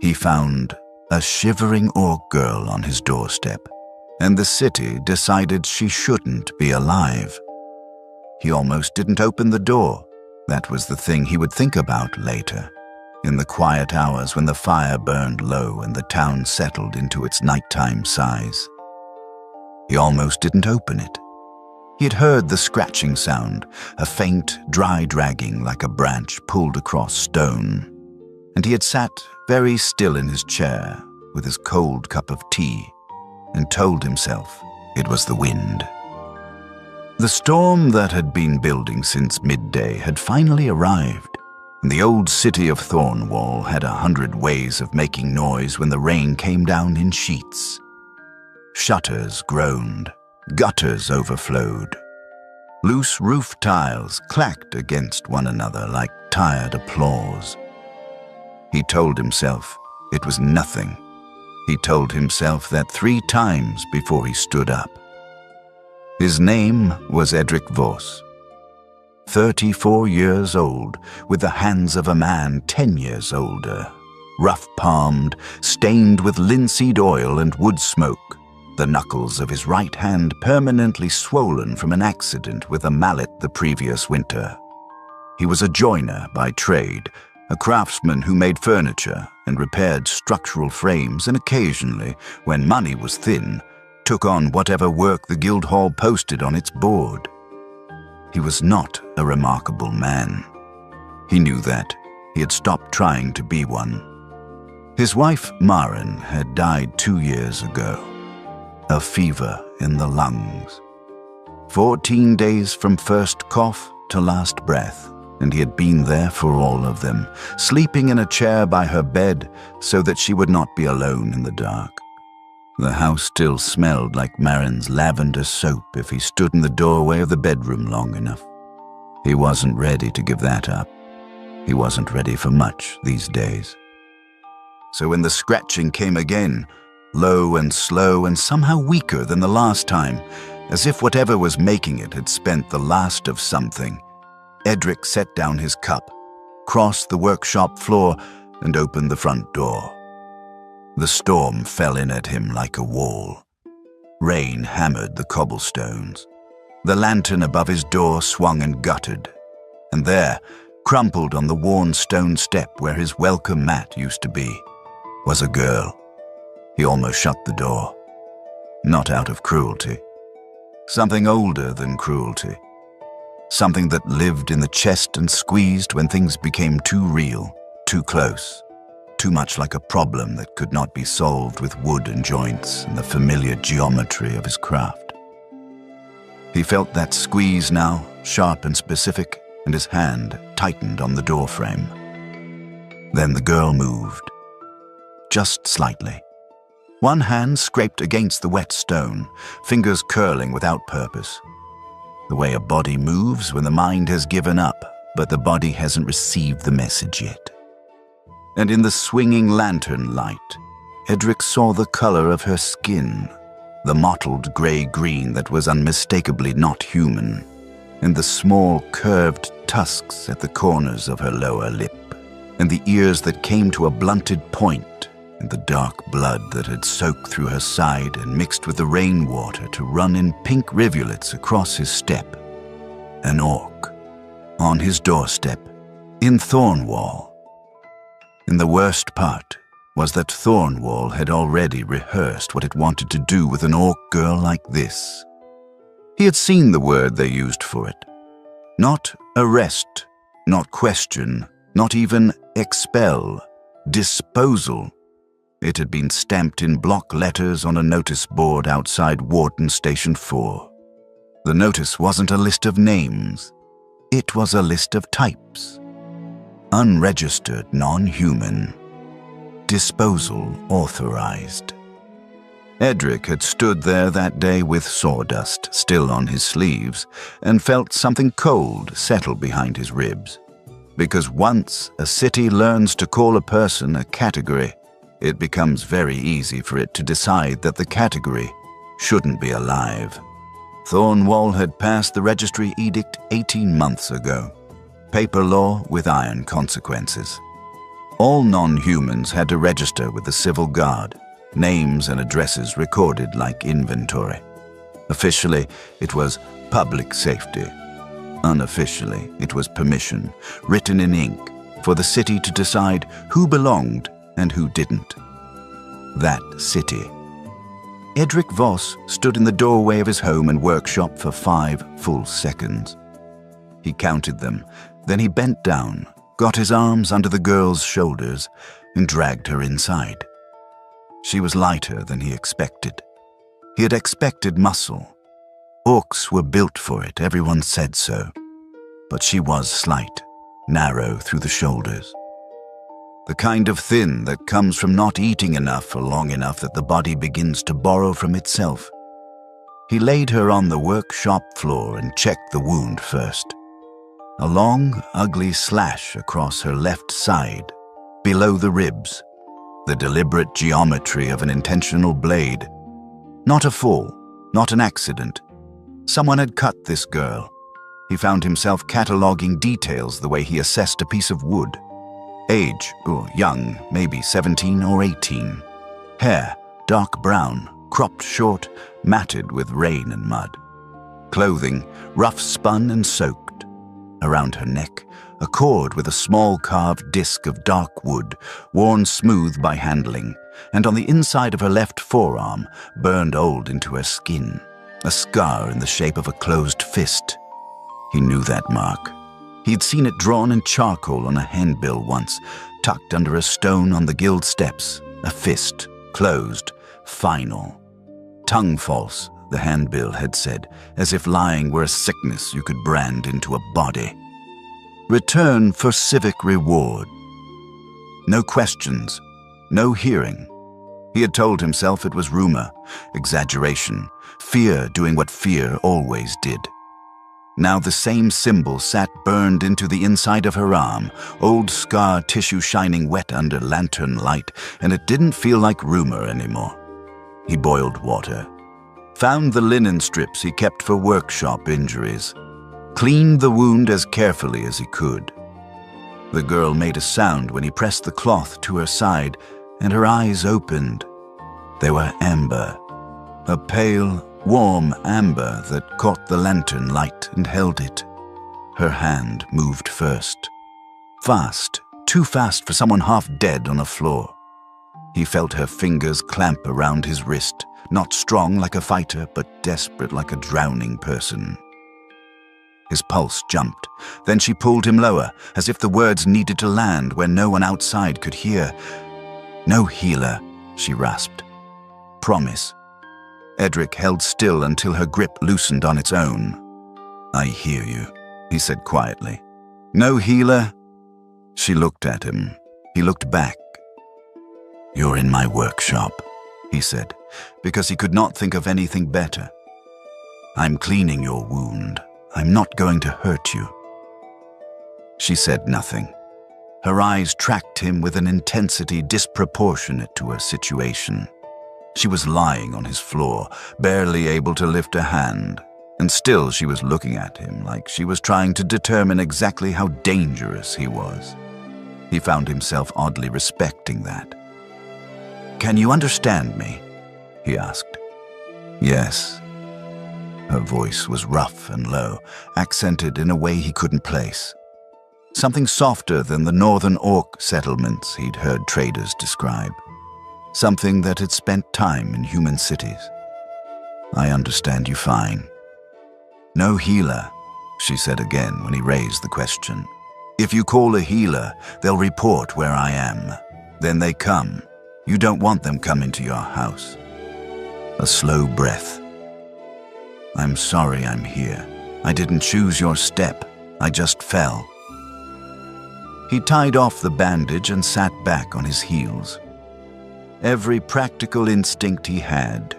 he found a Shivering Orc girl on his doorstep, and the city decided she shouldn't be alive. He almost didn't open the door. That was the thing he would think about later, in the quiet hours when the fire burned low and the town settled into its nighttime sighs. He almost didn't open it. He had heard the scratching sound, a faint, dry dragging like a branch pulled across stone, and he had sat very still in his chair with his cold cup of tea and told himself it was the wind. The storm that had been building since midday had finally arrived, and the old city of Thornwall had 100 ways of making noise when the rain came down in sheets. Shutters groaned, gutters overflowed. Loose roof tiles clacked against one another like tired applause. He told himself it was nothing. He told himself that 3 times before he stood up. His name was Edric Voss, 34 years old, with the hands of a man 10 years older, rough-palmed, stained with linseed oil and wood smoke, the knuckles of his right hand permanently swollen from an accident with a mallet the previous winter. He was a joiner by trade, a craftsman who made furniture and repaired structural frames, and occasionally, when money was thin, took on whatever work the Guildhall posted on its board. He was not a remarkable man. He knew that. He had stopped trying to be one. His wife, Maren, had died 2 years ago. A fever in the lungs. 14 days from first cough to last breath, and he had been there for all of them, sleeping in a chair by her bed so that she would not be alone in the dark. The house still smelled like Maren's lavender soap if he stood in the doorway of the bedroom long enough. He wasn't ready to give that up. He wasn't ready for much these days. So when the scratching came again, low and slow and somehow weaker than the last time, as if whatever was making it had spent the last of something, Edric set down his cup, crossed the workshop floor, and opened the front door. The storm fell in at him like a wall. Rain hammered the cobblestones. The lantern above his door swung and guttered. And there, crumpled on the worn stone step where his welcome mat used to be, was a girl. He almost shut the door. Not out of cruelty. Something older than cruelty. Something that lived in the chest and squeezed when things became too real, too close. Too much like a problem that could not be solved with wood and joints and the familiar geometry of his craft. He felt that squeeze now, sharp and specific, and his hand tightened on the doorframe. Then the girl moved. Just slightly. One hand scraped against the wet stone, fingers curling without purpose. The way a body moves when the mind has given up, but the body hasn't received the message yet. And in the swinging lantern light, Edric saw the color of her skin, the mottled gray-green that was unmistakably not human, and the small curved tusks at the corners of her lower lip, and the ears that came to a blunted point, and the dark blood that had soaked through her side and mixed with the rainwater to run in pink rivulets across his step. An orc, on his doorstep, in Thornwall. And the worst part was that Thornwall had already rehearsed what it wanted to do with an orc girl like this. He had seen the word they used for it. Not arrest, not question, not even expel, disposal. It had been stamped in block letters on a notice board outside Wharton Station 4. The notice wasn't a list of names. It was a list of types. Unregistered non-human. Disposal authorized. Edric had stood there that day with sawdust still on his sleeves and felt something cold settle behind his ribs. Because once a city learns to call a person a category, it becomes very easy for it to decide that the category shouldn't be alive. Thornwall had passed the registry edict 18 months ago. Paper law with iron consequences. All non-humans had to register with the civil guard, names and addresses recorded like inventory. Officially, it was public safety. Unofficially, it was permission, written in ink, for the city to decide who belonged and who didn't. That city. Edric Voss stood in the doorway of his home and workshop for 5 full seconds. He counted them, then he bent down, got his arms under the girl's shoulders, and dragged her inside. She was lighter than he expected. He had expected muscle. Orcs were built for it, everyone said so. But she was slight, narrow through the shoulders. The kind of thin that comes from not eating enough for long enough that the body begins to borrow from itself. He laid her on the workshop floor and checked the wound first. A long, ugly slash across her left side, below the ribs. The deliberate geometry of an intentional blade. Not a fall, not an accident. Someone had cut this girl. He found himself cataloging details the way he assessed a piece of wood. Age, young, maybe 17 or 18. Hair, dark brown, cropped short, matted with rain and mud. Clothing, rough spun and soaked. Around her neck, a cord with a small carved disc of dark wood, worn smooth by handling, and on the inside of her left forearm, burned old into her skin, a scar in the shape of a closed fist. He knew that mark. He'd seen it drawn in charcoal on a handbill once, tucked under a stone on the guild steps, a fist, closed, final. Tongue false, the handbill had said, as if lying were a sickness you could brand into a body. Return for civic reward. No questions, no hearing. He had told himself it was rumor, exaggeration, fear doing what fear always did. Now the same symbol sat burned into the inside of her arm, old scar tissue shining wet under lantern light, and it didn't feel like rumor anymore. He boiled water, found the linen strips he kept for workshop injuries, cleaned the wound as carefully as he could. The girl made a sound when he pressed the cloth to her side, and her eyes opened. They were amber, a pale, warm amber that caught the lantern light and held it. Her hand moved first. Fast, too fast for someone half dead on a floor. He felt her fingers clamp around his wrist, not strong like a fighter, but desperate like a drowning person. His pulse jumped. Then she pulled him lower, as if the words needed to land where no one outside could hear. "No healer," she rasped. "Promise." Edric held still until her grip loosened on its own. "I hear you," he said quietly. "No healer?" She looked at him. He looked back. "You're in my workshop," he said, because he could not think of anything better. "I'm cleaning your wound. I'm not going to hurt you." She said nothing. Her eyes tracked him with an intensity disproportionate to her situation. She was lying on his floor, barely able to lift a hand, and still she was looking at him like she was trying to determine exactly how dangerous he was. He found himself oddly respecting that. "Can you understand me?" he asked. "Yes." Her voice was rough and low, accented in a way he couldn't place. Something softer than the northern orc settlements he'd heard traders describe. Something that had spent time in human cities. "I understand you fine." "No healer," she said again when he raised the question. "If you call a healer, they'll report where I am. Then they come. You don't want them coming to your house." A slow breath. "I'm sorry I'm here. I didn't choose your step. I just fell." He tied off the bandage and sat back on his heels. Every practical instinct he had,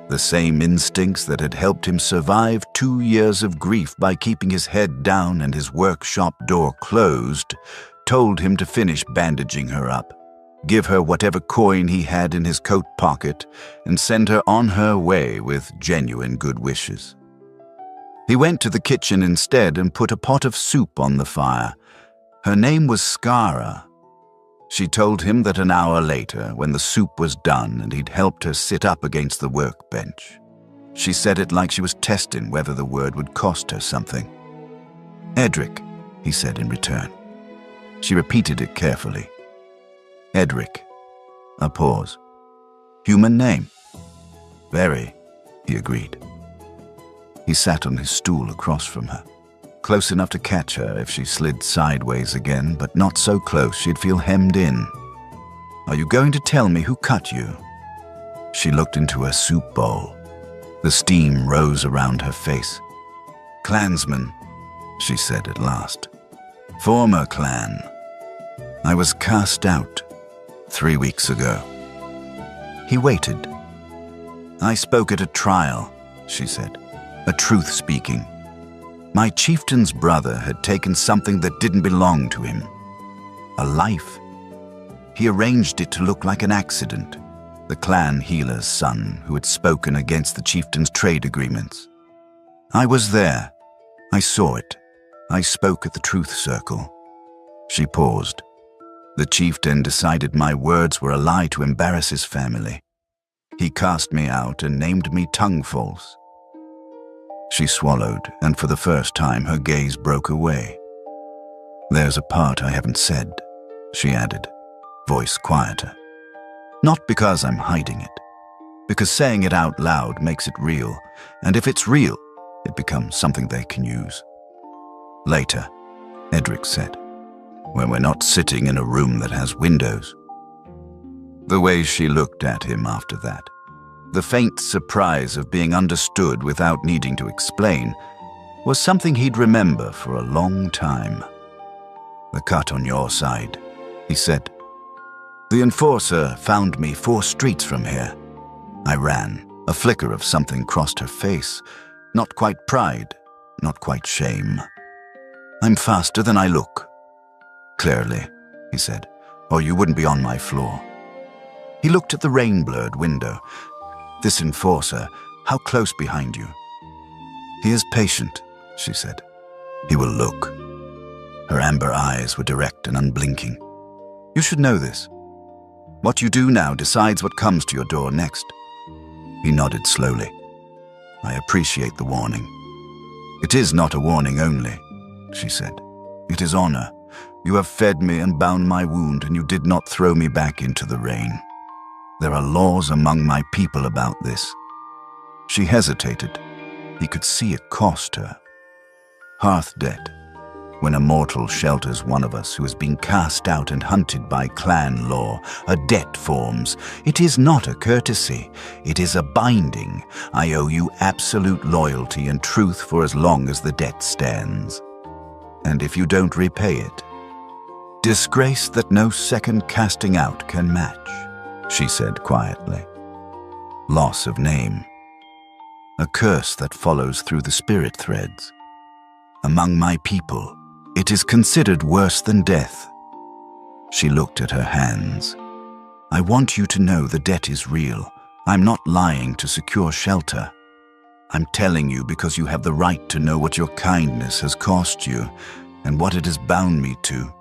the same instincts that had helped him survive 2 years of grief by keeping his head down and his workshop door closed, told him to finish bandaging her up, give her whatever coin he had in his coat pocket, and send her on her way with genuine good wishes. He went to the kitchen instead and put a pot of soup on the fire. Her name was Skara. She told him that an hour later, when the soup was done and he'd helped her sit up against the workbench. She said it like she was testing whether the word would cost her something. "Edric," he said in return. She repeated it carefully. "Edric." A pause. "Human name?" "Very," he agreed. He sat on his stool across from her, close enough to catch her if she slid sideways again, but not so close she'd feel hemmed in. "Are you going to tell me who cut you?" She looked into her soup bowl. The steam rose around her face. "Clansman," she said at last. "Former clan. I was cast out 3 weeks ago." He waited. "I spoke at a trial," she said, "a truth speaking. My chieftain's brother had taken something that didn't belong to him. A life. He arranged it to look like an accident. The clan healer's son who had spoken against the chieftain's trade agreements. I was there. I saw it. I spoke at the truth circle." She paused. "The chieftain decided my words were a lie to embarrass his family. He cast me out and named me tongue false." She swallowed, and for the first time her gaze broke away. "There's a part I haven't said," she added, voice quieter. "Not because I'm hiding it, because saying it out loud makes it real, and if it's real, it becomes something they can use." "Later," Edric said, "when we're not sitting in a room that has windows." The way she looked at him after that, the faint surprise of being understood without needing to explain, was something he'd remember for a long time. "The cut on your side," he said. "The enforcer found me 4 streets from here. I ran. A flicker of something crossed her face. Not quite pride, not quite shame. I'm faster than I look." "Clearly," he said, "or you wouldn't be on my floor." He looked at the rain-blurred window. "This enforcer, how close behind you?" "He is patient," she said. "He will look." Her amber eyes were direct and unblinking. "You should know this. What you do now decides what comes to your door next." He nodded slowly. "I appreciate the warning." "It is not a warning only," she said. "It is honor. You have fed me and bound my wound, and you did not throw me back into the rain. There are laws among my people about this." She hesitated. He could see it cost her. "Hearth debt. When a mortal shelters one of us who has been cast out and hunted by clan law, a debt forms. It is not a courtesy. It is a binding. I owe you absolute loyalty and truth for as long as the debt stands. And if you don't repay it, disgrace that no second casting out can match," she said quietly. "Loss of name. A curse that follows through the spirit threads. Among my people, it is considered worse than death." She looked at her hands. "I want you to know the debt is real. I'm not lying to secure shelter. I'm telling you because you have the right to know what your kindness has cost you and what it has bound me to."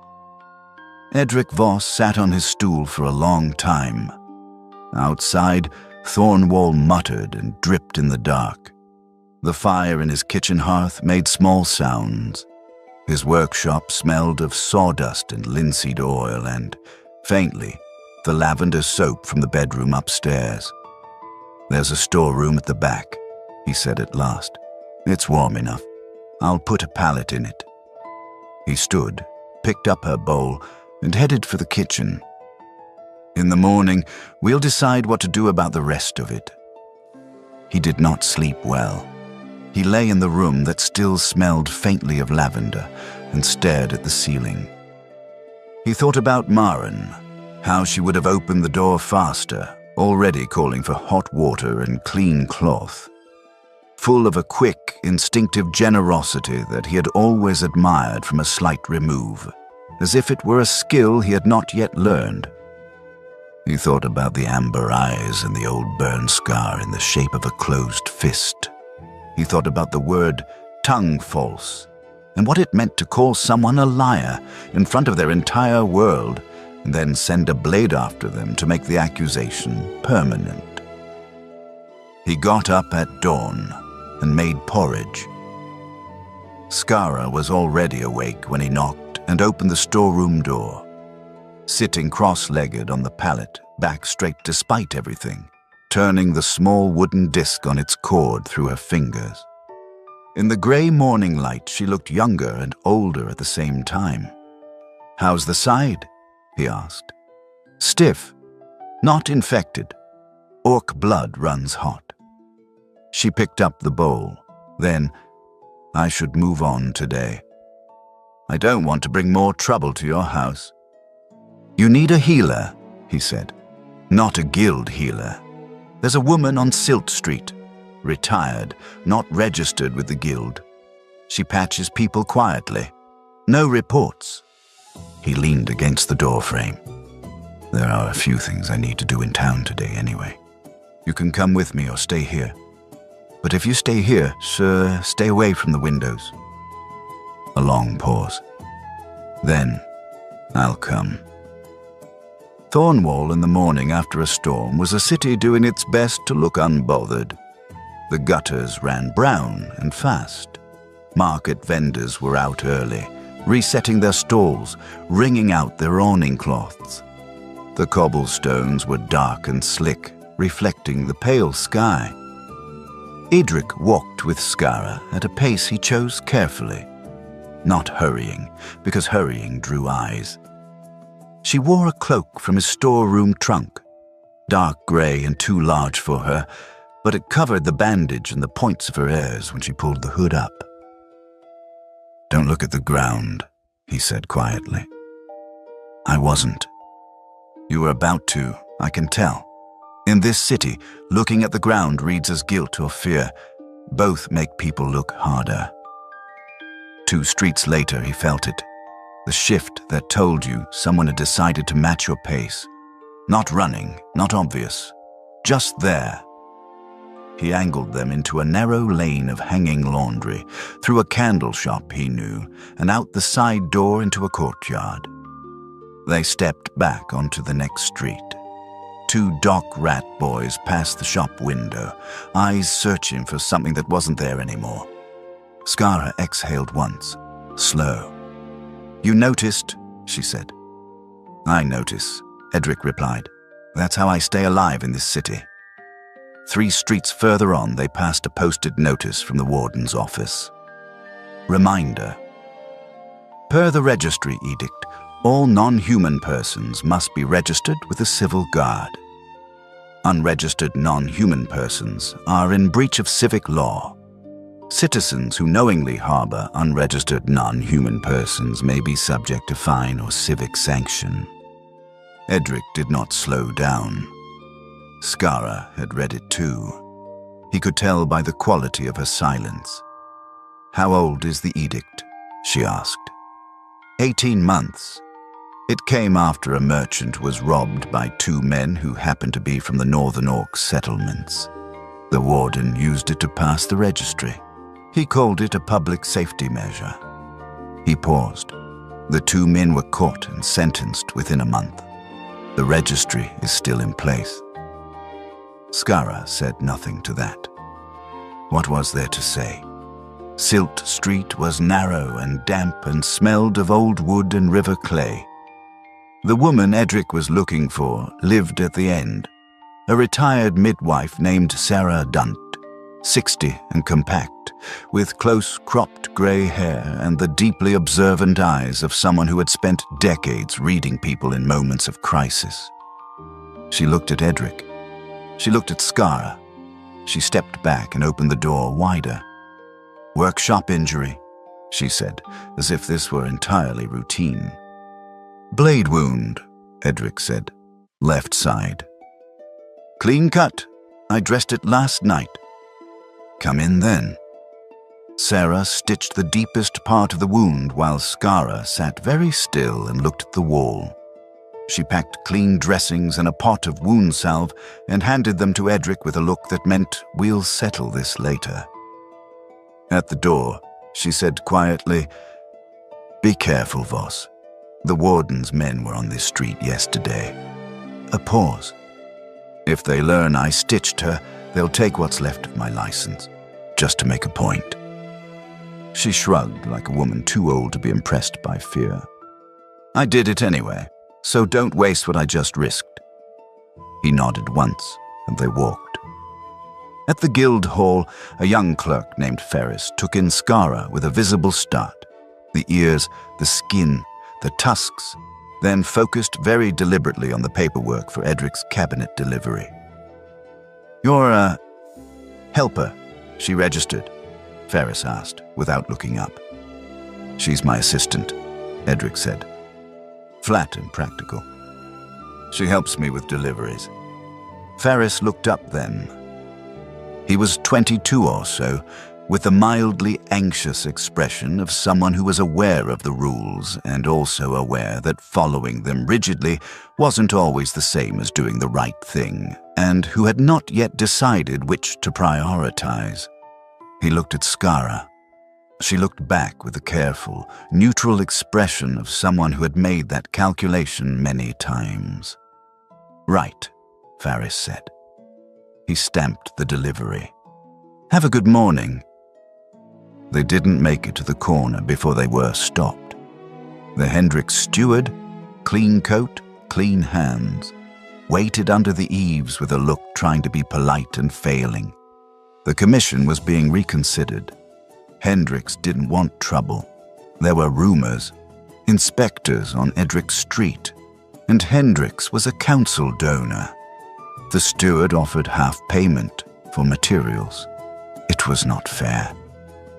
Edric Voss sat on his stool for a long time. Outside, Thornwall muttered and dripped in the dark. The fire in his kitchen hearth made small sounds. His workshop smelled of sawdust and linseed oil and, faintly, the lavender soap from the bedroom upstairs. "There's a storeroom at the back," he said at last. "It's warm enough. I'll put a pallet in it." He stood, picked up her bowl, and headed for the kitchen. "In the morning, we'll decide what to do about the rest of it." He did not sleep well. He lay in the room that still smelled faintly of lavender and stared at the ceiling. He thought about Maren, how she would have opened the door faster, already calling for hot water and clean cloth. Full of a quick, instinctive generosity that he had always admired from a slight remove, as if it were a skill he had not yet learned. He thought about the amber eyes and the old burn scar in the shape of a closed fist. He thought about the word tongue false and what it meant to call someone a liar in front of their entire world and then send a blade after them to make the accusation permanent. He got up at dawn and made porridge. Skara was already awake when he knocked and opened the storeroom door. Sitting cross-legged on the pallet, back straight despite everything, turning the small wooden disc on its cord through her fingers. In the grey morning light, she looked younger and older at the same time. "How's the side?" he asked. "Stiff. Not infected. Orc blood runs hot." She picked up the bowl. Then, "I should move on today. I don't want to bring more trouble to your house." "You need a healer," he said. "Not a guild healer. There's a woman on Silt Street, retired, not registered with the guild. She patches people quietly. No reports." He leaned against the doorframe. "There are a few things I need to do in town today anyway. You can come with me or stay here. But if you stay here, sir, stay away from the windows." A long pause. "Then, I'll come." Thornwall in the morning after a storm was a city doing its best to look unbothered. The gutters ran brown and fast. Market vendors were out early, resetting their stalls, wringing out their awning cloths. The cobblestones were dark and slick, reflecting the pale sky. Edric walked with Skara at a pace he chose carefully, not hurrying, because hurrying drew eyes. She wore a cloak from his storeroom trunk, dark grey and too large for her, but it covered the bandage and the points of her ears when she pulled the hood up. "Don't look at the ground," he said quietly. "I wasn't. You were about to, I can tell. In this city, looking at the ground reads as guilt or fear. Both make people look harder." 2 streets later, he felt it. The shift that told you someone had decided to match your pace. Not running, not obvious. Just there. He angled them into a narrow lane of hanging laundry, through a candle shop he knew, and out the side door into a courtyard. They stepped back onto the next street. 2 dock rat boys passed the shop window, eyes searching for something that wasn't there anymore. Skara exhaled once, slow. "You noticed," she said. "I notice," Edric replied. "That's how I stay alive in this city." 3 streets further on, they passed a posted notice from the warden's office. Reminder. Per the registry edict, all non-human persons must be registered with the civil guard. Unregistered non-human persons are in breach of civic law. Citizens who knowingly harbor unregistered non-human persons may be subject to fine or civic sanction. Edric did not slow down. Skara had read it too. He could tell by the quality of her silence. "How old is the edict?" she asked. 18 months. It came after a merchant was robbed by 2 men who happened to be from the Northern Orc settlements. The warden used it to pass the registry. He called it a public safety measure. He paused. The 2 men were caught and sentenced within a month. The registry is still in place. Skara said nothing to that. What was there to say? Silt Street was narrow and damp and smelled of old wood and river clay. The woman Edric was looking for lived at the end, a retired midwife named Sarah Dunt, 60 and compact, with close cropped grey hair and the deeply observant eyes of someone who had spent decades reading people in moments of crisis. She looked at Edric. She looked at Skara. She stepped back and opened the door wider. "Workshop injury," she said, as if this were entirely routine. "Blade wound," Edric said. "Left side." "Clean cut. I dressed it last night." "Come in then." Sarah stitched the deepest part of the wound while Skara sat very still and looked at the wall. She packed clean dressings and a pot of wound salve and handed them to Edric with a look that meant, "We'll settle this later." At the door, she said quietly, "Be careful, Voss. The warden's men were on this street yesterday. A pause. If they learn I stitched her, they'll take what's left of my license, just to make a point. She shrugged like a woman too old to be impressed by fear. I did it anyway, so don't waste what I just risked. He nodded once, and they walked. At the guild hall, a young clerk named Ferris took in Skara with a visible start. The ears, the skin, the tusks, then focused very deliberately on the paperwork for Edric's cabinet delivery. You're a helper, she registered, Ferris asked, without looking up. She's my assistant, Edric said. Flat and practical. She helps me with deliveries. Ferris looked up then. He was 22 or so, with the mildly anxious expression of someone who was aware of the rules and also aware that following them rigidly wasn't always the same as doing the right thing, and who had not yet decided which to prioritize. He looked at Skara. She looked back with a careful, neutral expression of someone who had made that calculation many times. Right, Ferris said. He stamped the delivery. Have a good morning. They didn't make it to the corner before they were stopped. The Hendricks steward, clean coat, clean hands, waited under the eaves with a look trying to be polite and failing. The commission was being reconsidered. Hendricks didn't want trouble. There were rumors, inspectors on Edric Street, and Hendricks was a council donor. The steward offered half payment for materials. It was not fair.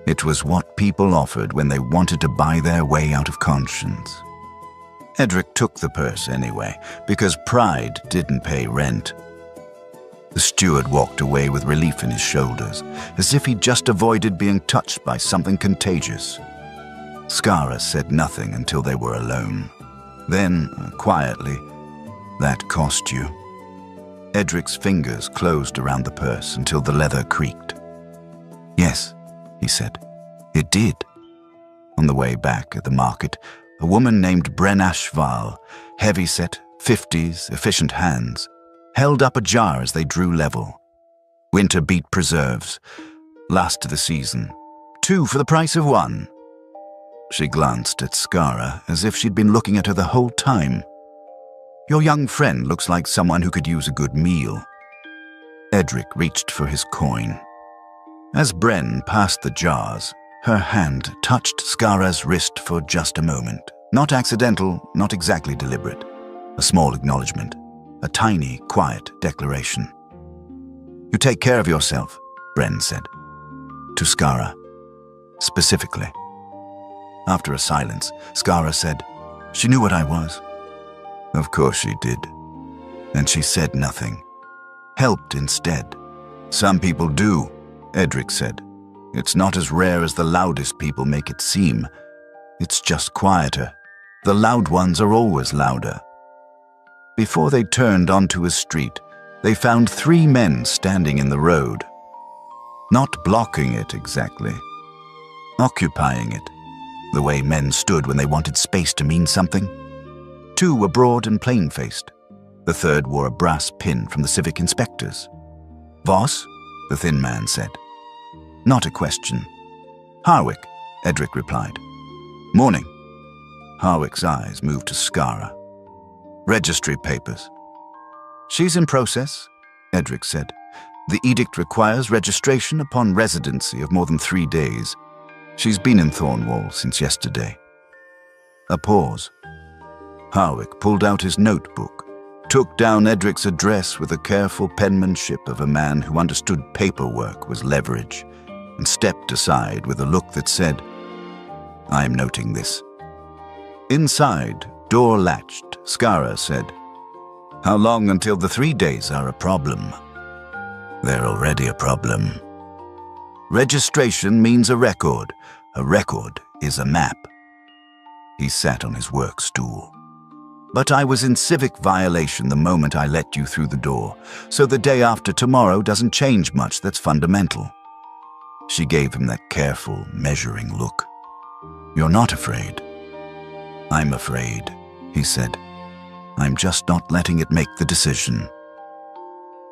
It was what people offered when they wanted to buy their way out of conscience. Edric took the purse anyway, because pride didn't pay rent. The steward walked away with relief in his shoulders, as if he'd just avoided being touched by something contagious. Skara said nothing until they were alone. Then, quietly, that cost you. Edric's fingers closed around the purse until the leather creaked. Yes, he said. It did. On the way back at the market, a woman named Bren Ashval, heavy-set, 50s, efficient hands, held up a jar as they drew level. Winter beet preserves. Last of the season. 2 for the price of 1. She glanced at Skara as if she'd been looking at her the whole time. Your young friend looks like someone who could use a good meal. Edric reached for his coin. As Bren passed the jars, her hand touched Skara's wrist for just a moment. Not accidental, not exactly deliberate. A small acknowledgement. A tiny, quiet declaration. You take care of yourself, Bren said. To Skara. Specifically. After a silence, Skara said, She knew what I was. Of course she did. And she said nothing. Helped instead. Some people do, Edric said. It's not as rare as the loudest people make it seem. It's just quieter. The loud ones are always louder. Before they turned onto a street, they found 3 men standing in the road. Not blocking it exactly. Occupying it, the way men stood when they wanted space to mean something. 2 were broad and plain-faced. The third wore a brass pin from the civic inspectors. Voss? The thin man said. Not a question. Harwick, Edric replied. Morning. Harwick's eyes moved to Skara. Registry papers. She's in process, Edric said. The edict requires registration upon residency of more than 3 days. She's been in Thornwall since yesterday. A pause. Harwick pulled out his notebook, took down Edric's address with the careful penmanship of a man who understood paperwork was leverage, and stepped aside with a look that said, I'm noting this. Inside, door latched, Skara said, How long until the 3 days are a problem? They're already a problem. Registration means a record. A record is a map. He sat on his work stool. But I was in civic violation the moment I let you through the door, so the day after tomorrow doesn't change much that's fundamental. She gave him that careful, measuring look. You're not afraid. "I'm afraid," he said. "I'm just not letting it make the decision."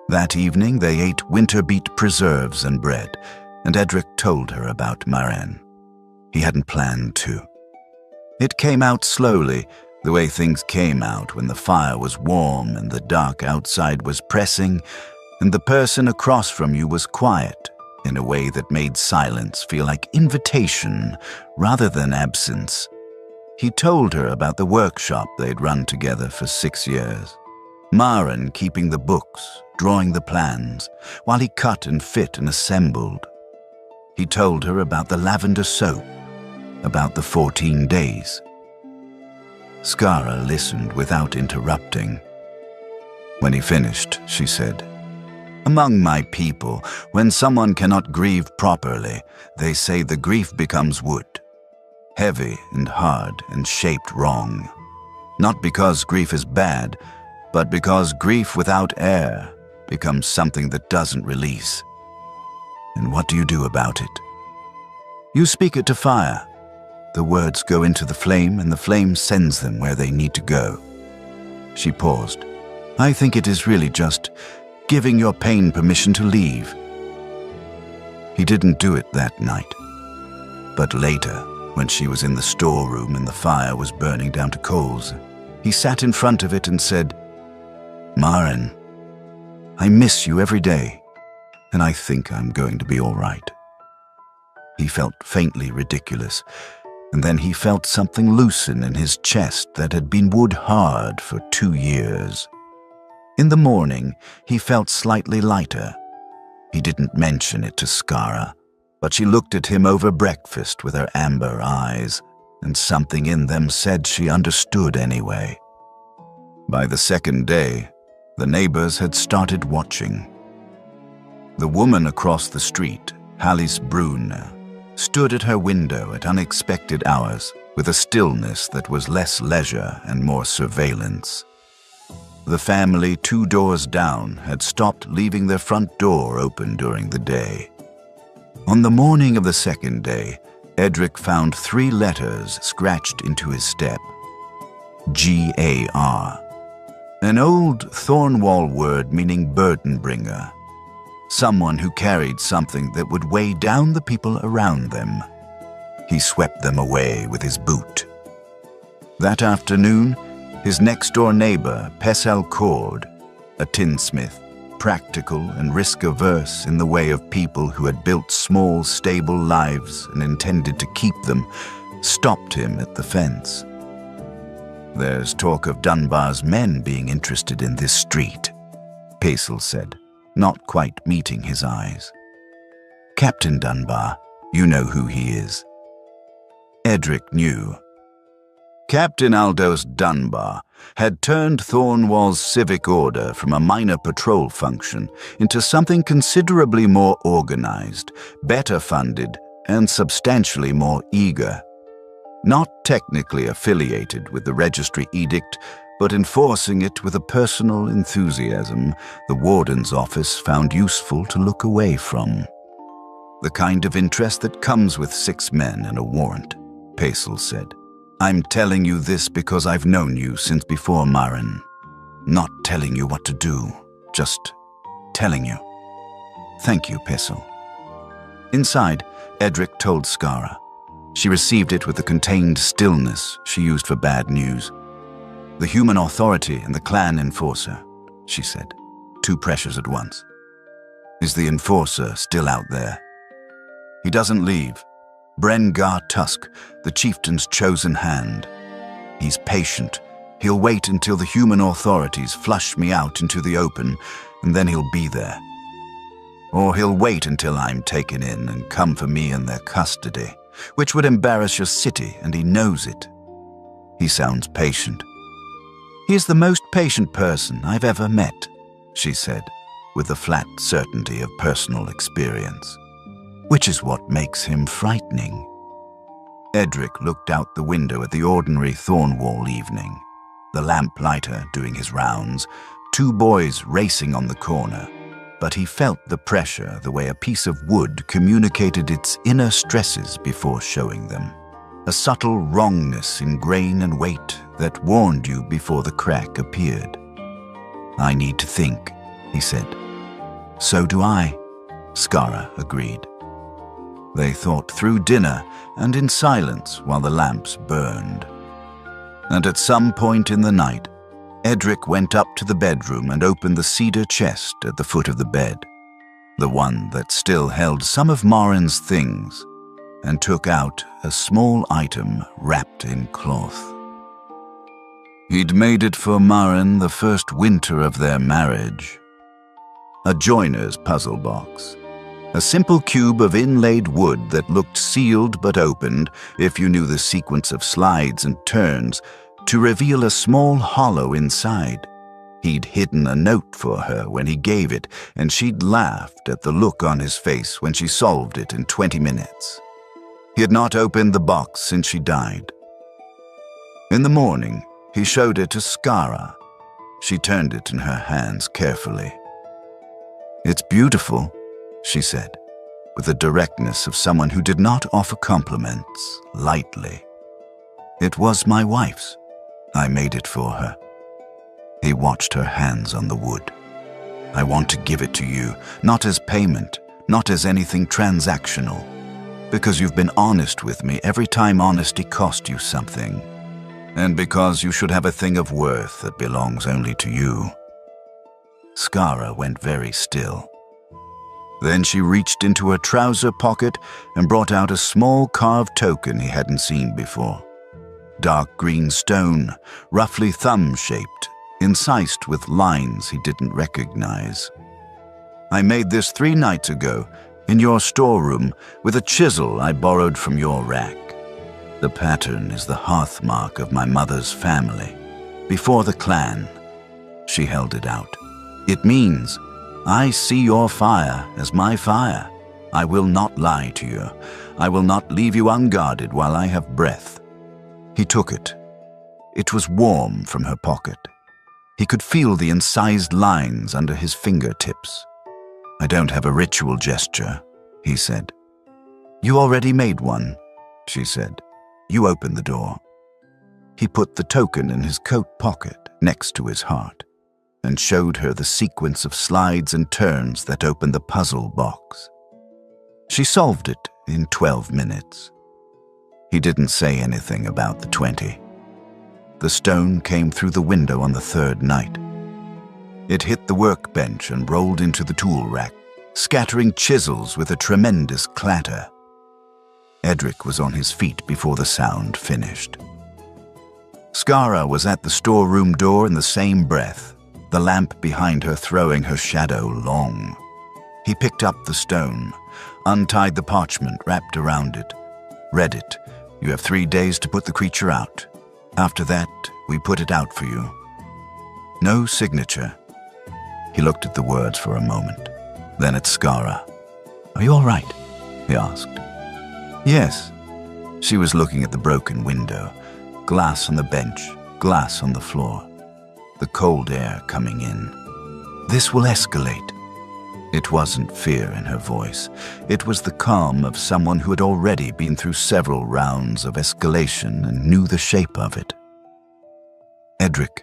That evening they ate winter beet preserves and bread, and Edric told her about Maren. He hadn't planned to. It came out slowly, the way things came out when the fire was warm and the dark outside was pressing, and the person across from you was quiet in a way that made silence feel like invitation rather than absence. He told her about the workshop they'd run together for 6 years. Maren keeping the books, drawing the plans, while he cut and fit and assembled. He told her about the lavender soap, about the 14 days. Skara listened without interrupting. When he finished, she said, "Among my people, when someone cannot grieve properly, they say the grief becomes wood, heavy and hard and shaped wrong. Not because grief is bad, but because grief without air becomes something that doesn't release. And what do you do about it? You speak it to fire. The words go into the flame, and the flame sends them where they need to go." She paused. "I think it is really just giving your pain permission to leave." He didn't do it that night. But later, when she was in the storeroom and the fire was burning down to coals, he sat in front of it and said, "Maren, I miss you every day, and I think I'm going to be all right." He felt faintly ridiculous, and then he felt something loosen in his chest that had been wood hard for 2 years. In the morning, he felt slightly lighter. He didn't mention it to Skara, but she looked at him over breakfast with her amber eyes, and something in them said she understood anyway. By the second day, the neighbors had started watching. The woman across the street, Hallis Brune, stood at her window at unexpected hours with a stillness that was less leisure and more surveillance. The family 2 doors down had stopped leaving their front door open during the day. On the morning of the second day, Edric found 3 letters scratched into his step. G-A-R. An old Thornwall word meaning burden bringer. Someone who carried something that would weigh down the people around them. He swept them away with his boot. That afternoon, his next-door neighbor, Pessel Cord, a tinsmith, practical and risk-averse in the way of people who had built small, stable lives and intended to keep them, stopped him at the fence. "There's talk of Dunbar's men being interested in this street," Pessel said, not quite meeting his eyes. "Captain Dunbar, you know who he is." Edric knew. Captain Aldous Dunbar had turned Thornwall's civic order from a minor patrol function into something considerably more organized, better funded, and substantially more eager. Not technically affiliated with the registry edict, but enforcing it with a personal enthusiasm the warden's office found useful to look away from. "The kind of interest that comes with 6 men and a warrant," Pessel said. "I'm telling you this because I've known you since before Maren. Not telling you what to do, just telling you." "Thank you, Pessel." Inside, Edric told Skara. She received it with the contained stillness she used for bad news. "The human authority and the clan enforcer," she said, 2 pressures at once. "Is the enforcer still out there?" "He doesn't leave. Brengar Tusk, the chieftain's chosen hand. He's patient. He'll wait until the human authorities flush me out into the open, and then he'll be there. Or he'll wait until I'm taken in and come for me in their custody, which would embarrass your city, and he knows it. He sounds patient." "He's the most patient person I've ever met," she said, with the flat certainty of personal experience. "Which is what makes him frightening." Edric looked out the window at the ordinary Thornwall evening, the lamplighter doing his rounds, 2 boys racing on the corner, but he felt the pressure the way a piece of wood communicated its inner stresses before showing them. a subtle wrongness in grain and weight that warned you before the crack appeared. "I need to think," he said. "So do I," Skara agreed. They thought through dinner and in silence while the lamps burned. And at some point in the night, Edric went up to the bedroom and opened the cedar chest at the foot of the bed, the one that still held some of Marin's things, and took out a small item wrapped in cloth. He'd made it for Marin the first winter of their marriage. A joiner's puzzle box. A simple cube of inlaid wood that looked sealed but opened, if you knew the sequence of slides and turns, to reveal a small hollow inside. He'd hidden a note for her when he gave it, and she'd laughed at the look on his face when she solved it in 20 minutes. He had not opened the box since she died. In the morning, he showed it to Skara. She turned it in her hands carefully. "It's beautiful," she said, with the directness of someone who did not offer compliments lightly. "It was my wife's. I made it for her." He watched her hands on the wood. "I want to give it to you, not as payment, not as anything transactional, because you've been honest with me every time honesty cost you something, and because you should have a thing of worth that belongs only to you." Skara went very still. Then she reached into her trouser pocket and brought out a small carved token he hadn't seen before. Dark green stone, roughly thumb-shaped, incised with lines he didn't recognize. "I made this 3 nights ago, in your storeroom, with a chisel I borrowed from your rack. The pattern is the hearth mark of my mother's family, before the clan." She held it out. "It means, I see your fire as my fire. I will not lie to you. I will not leave you unguarded while I have breath." He took it. It was warm from her pocket. He could feel the incised lines under his fingertips. "I don't have a ritual gesture," he said. "You already made one," she said. "You open the door." He put the token in his coat pocket next to his heart and showed her the sequence of slides and turns that opened the puzzle box. She solved it in 12 minutes. He didn't say anything about the 20. The stone came through the window on the 3rd night. It hit the workbench and rolled into the tool rack, scattering chisels with a tremendous clatter. Edric was on his feet before the sound finished. Skara was at the storeroom door in the same breath, the lamp behind her throwing her shadow long. He picked up the stone, untied the parchment wrapped around it, read it. "You have 3 days to put the creature out. After that, we put it out for you." No signature. He looked at the words for a moment, then at Skara. "Are you all right?" he asked. "Yes." She was looking at the broken window, glass on the bench, glass on the floor, the cold air coming in. "This will escalate." It wasn't fear in her voice. It was the calm of someone who had already been through several rounds of escalation and knew the shape of it. "Edric,"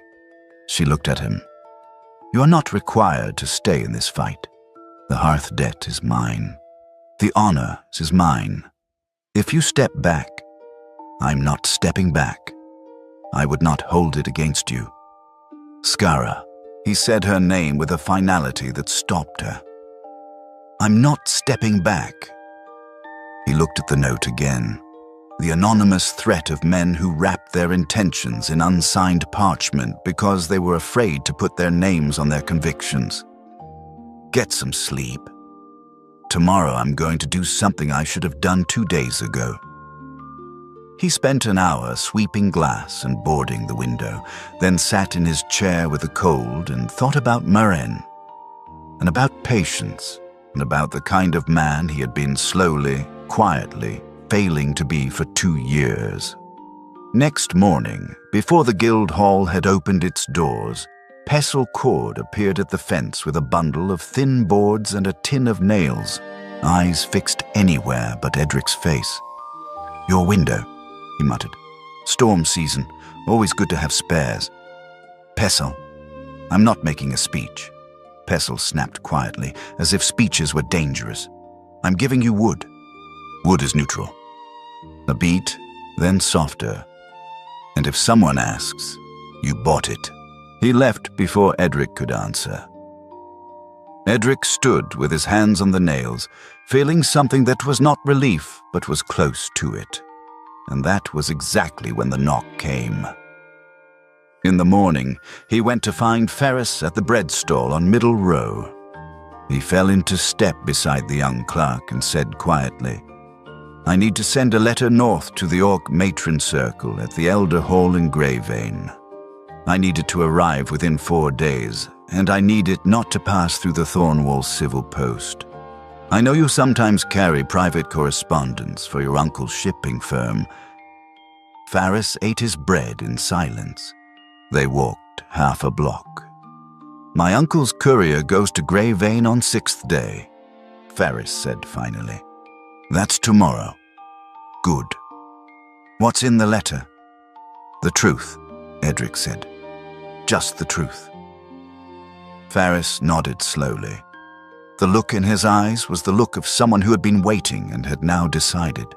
she looked at him, "you are not required to stay in this fight. The hearth debt is mine. The honor is mine. If you step back, I'm not stepping back. I would not hold it against you." "Skara," he said her name with a finality that stopped her. "I'm not stepping back." He looked at the note again, the anonymous threat of men who wrapped their intentions in unsigned parchment because they were afraid to put their names on their convictions. "Get some sleep. Tomorrow I'm going to do something I should have done 2 days ago." He spent an hour sweeping glass and boarding the window, then sat in his chair with a cold and thought about Marin, and about patience, and about the kind of man he had been slowly, quietly, failing to be for 2 years. Next morning, before the guild hall had opened its doors, Pestle Cord appeared at the fence with a bundle of thin boards and a tin of nails, eyes fixed anywhere but Edric's face. "Your window," he muttered. "Storm season. Always good to have spares." "Pestle, I'm not making a speech." Pestle snapped quietly, as if speeches were dangerous. "I'm giving you wood." "Wood is neutral." A beat, then softer. "And if someone asks, you bought it." He left before Edric could answer. Edric stood with his hands on the nails, feeling something that was not relief, but was close to it. And that was exactly when the knock came. In the morning, he went to find Ferris at the bread stall on Middle Row. He fell into step beside the young clerk and said quietly, "I need to send a letter north to the Orc Matron Circle at the Elder Hall in Greyvane. I need it to arrive within 4 days, and I need it not to pass through the Thornwall Civil Post. I know you sometimes carry private correspondence for your uncle's shipping firm." Ferris ate his bread in silence. They walked half a block. "My uncle's courier goes to Greyvane on 6th day, Ferris said finally. "That's tomorrow." "Good. What's in the letter?" "The truth," Edric said. "Just the truth." Ferris nodded slowly. The look in his eyes was the look of someone who had been waiting and had now decided.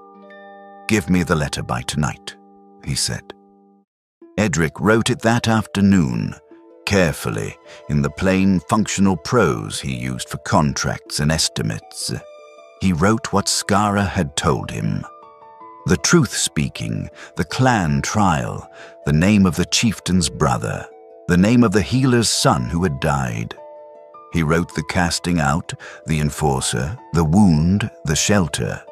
"Give me the letter by tonight," he said. Edric wrote it that afternoon, carefully, in the plain, functional prose he used for contracts and estimates. He wrote what Skara had told him. The truth speaking, the clan trial, the name of the chieftain's brother, the name of the healer's son who had died. He wrote the casting out, the enforcer, the wound, the shelter.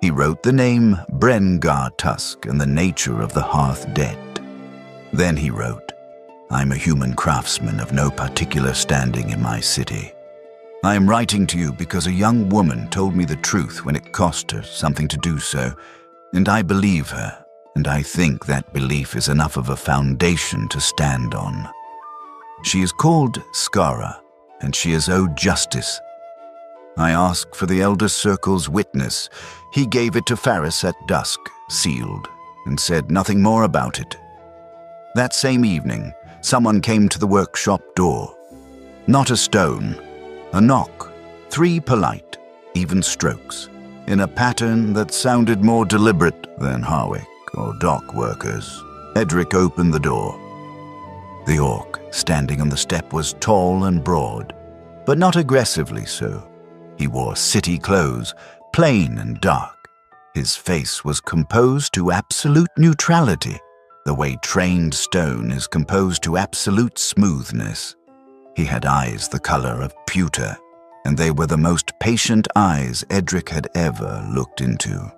He wrote the name Brengar Tusk and the nature of the hearth dead. Then he wrote, "I'm a human craftsman of no particular standing in my city. I am writing to you because a young woman told me the truth when it cost her something to do so, and I believe her, and I think that belief is enough of a foundation to stand on. She is called Skara, and she is owed justice. I asked for the Elder Circle's witness. He gave it to Ferris at dusk, sealed, and said nothing more about it. That same evening, someone came to the workshop door. Not a stone, a knock, 3 polite, even strokes, in a pattern that sounded more deliberate than Harwick or dock workers. Edric opened the door. The orc, standing on the step, was tall and broad, but not aggressively so. He wore city clothes, plain and dark. His face was composed to absolute neutrality, the way trained stone is composed to absolute smoothness. He had eyes the color of pewter, and they were the most patient eyes Edric had ever looked into.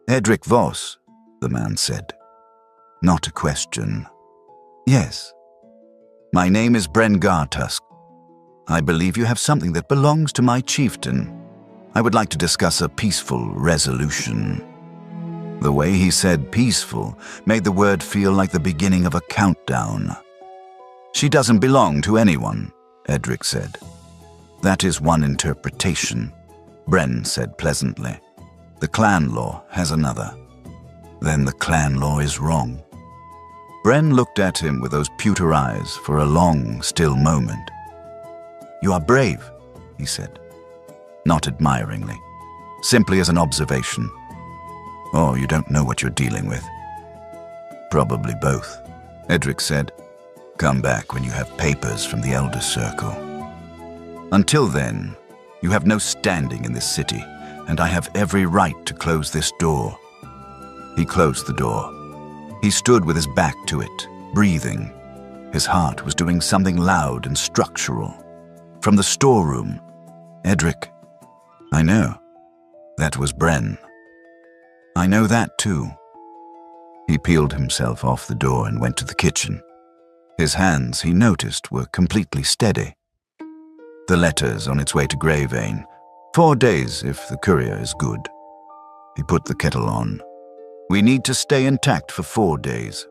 "Edric Voss," the man said. Not a question. "Yes. My name is Brengar Tusk. I believe you have something that belongs to my chieftain. I would like to discuss a peaceful resolution." The way he said peaceful made the word feel like the beginning of a countdown. "She doesn't belong to anyone," Edric said. "That is one interpretation," Bren said pleasantly. "The clan law has another." "Then the clan law is wrong." Bren looked at him with those pewter eyes for a long, still moment. "You are brave," he said. Not admiringly, simply as an observation. "Oh, you don't know what you're dealing with." "Probably both," Edric said. "Come back when you have papers from the Elder Circle. Until then, you have no standing in this city, and I have every right to close this door." He closed the door. He stood with his back to it, breathing. His heart was doing something loud and structural. From the storeroom, "Edric, I know." That was Bren. "I know that too." He peeled himself off the door and went to the kitchen. His hands, he noticed, were completely steady. The letter's on its way to Greyvane. 4 days if the courier is good. He put the kettle on. "We need to stay intact for 4 days."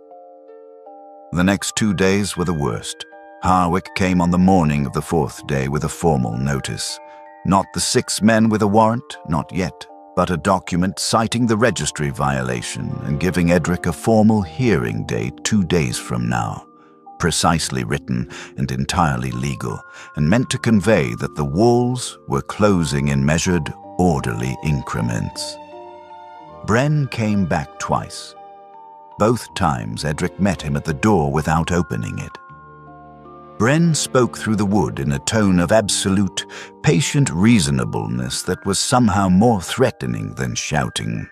The next 2 days were the worst. Harwick came on the morning of the 4th day with a formal notice. Not the 6 men with a warrant, not yet, but a document citing the registry violation and giving Edric a formal hearing date 2 days from now. Precisely written and entirely legal, and meant to convey that the walls were closing in measured, orderly increments. Bren came back twice. Both times Edric met him at the door without opening it. Bren spoke through the wood in a tone of absolute, patient reasonableness that was somehow more threatening than shouting.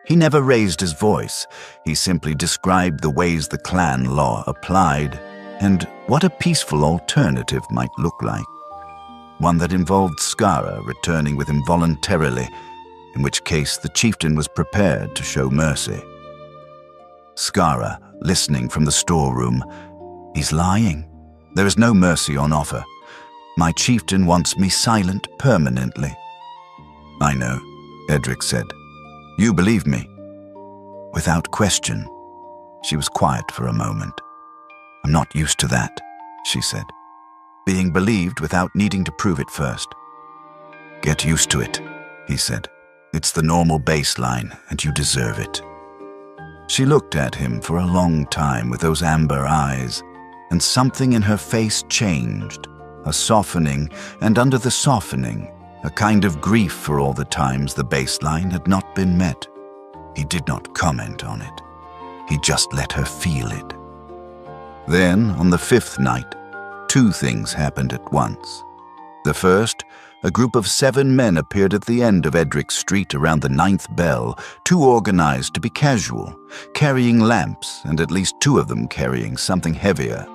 He never raised his voice. He simply described the ways the clan law applied and what a peaceful alternative might look like. One that involved Skara returning with him voluntarily, in which case the chieftain was prepared to show mercy. Skara, listening from the storeroom. He's lying. There is no mercy on offer. My chieftain wants me silent permanently. I know, Edric said. You believe me? Without question. She was quiet for a moment. I'm not used to that, she said. Being believed without needing to prove it first. Get used to it, he said. It's the normal baseline, and you deserve it. She looked at him for a long time with those amber eyes, and something in her face changed, a softening, and under the softening, a kind of grief for all the times the baseline had not been met. He did not comment on it. He just let her feel it. Then, on the 5th night, 2 things happened at once. The first, a group of 7 men appeared at the end of Edric Street around the 9th bell, too organized to be casual, carrying lamps and at least 2 of them carrying something heavier.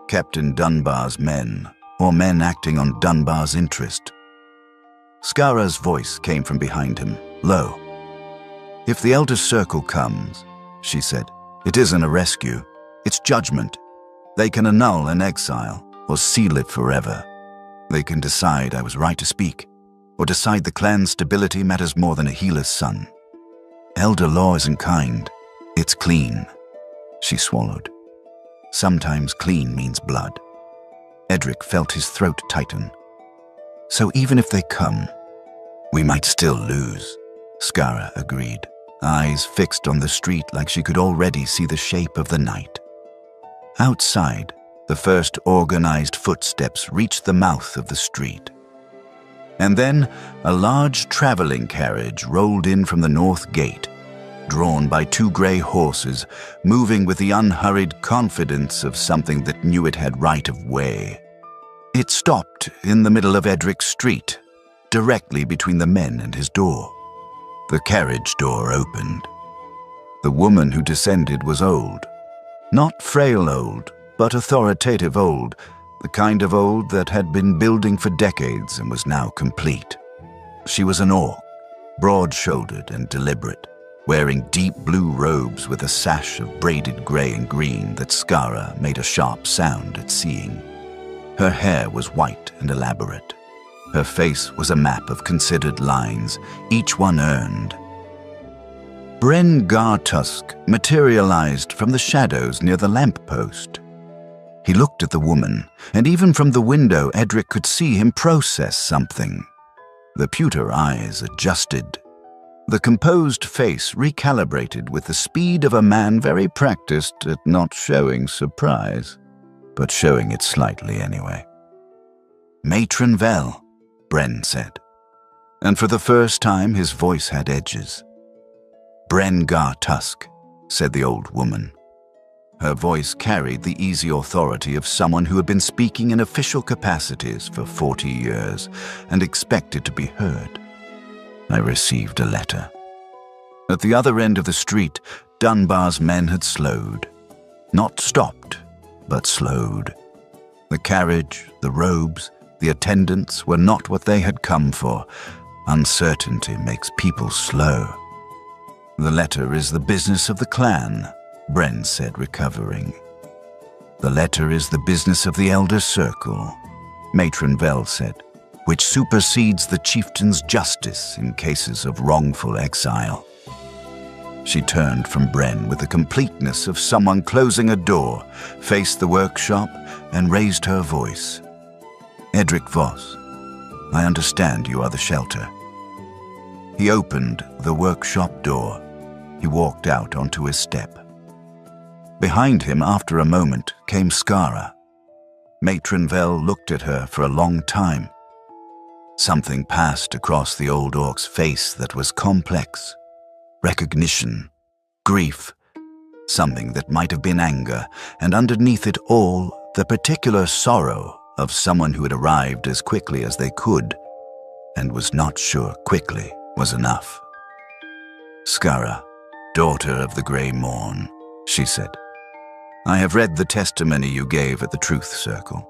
Captain Dunbar's men, or men acting on Dunbar's interest. Skara's voice came from behind him, low. If the Elder Circle comes, she said, it isn't a rescue, it's judgment. They can annul an exile, or seal it forever. They can decide I was right to speak, or decide the clan's stability matters more than a healer's son. Elder law isn't kind, it's clean. She swallowed. Sometimes clean means blood. Edric felt his throat tighten. So even if they come, we might still lose, Skara agreed, eyes fixed on the street like she could already see the shape of the night. Outside, the first organized footsteps reached the mouth of the street. And then a large traveling carriage rolled in from the north gate, drawn by 2 gray horses, moving with the unhurried confidence of something that knew it had right of way. It stopped in the middle of Edric Street, directly between the men and his door. The carriage door opened. The woman who descended was old. Not frail old, but authoritative old, the kind of old that had been building for decades and was now complete. She was an orc, broad-shouldered and deliberate, wearing deep blue robes with a sash of braided gray and green that Skara made a sharp sound at seeing. Her hair was white and elaborate. Her face was a map of considered lines, each one earned. Bren Gartusk materialized from the shadows near the lamppost. He looked at the woman, and even from the window Edric could see him process something. The pewter eyes adjusted. The composed face recalibrated with the speed of a man very practiced at not showing surprise, but showing it slightly anyway. Matron Vel, Bren said, and for the first time his voice had edges. Bren Gartusk, said the old woman. Her voice carried the easy authority of someone who had been speaking in official capacities for 40 years and expected to be heard. I received a letter. At the other end of the street, Dunbar's men had slowed. Not stopped, but slowed. The carriage, the robes, the attendants were not what they had come for. Uncertainty makes people slow. The letter is the business of the clan, Bren said, recovering. The letter is the business of the Elder Circle, Matron Vel said, which supersedes the chieftain's justice in cases of wrongful exile. She turned from Bren with the completeness of someone closing a door, faced the workshop, and raised her voice. Edric Voss, I understand you are the shelter. He opened the workshop door. He walked out onto his step. Behind him, after a moment, came Skara. Matron Vel looked at her for a long time. Something passed across the old orc's face that was complex. Recognition, grief, something that might have been anger, and underneath it all, the particular sorrow of someone who had arrived as quickly as they could, and was not sure quickly was enough. "Skara, daughter of the Grey Morn," she said, "I have read the testimony you gave at the Truth Circle.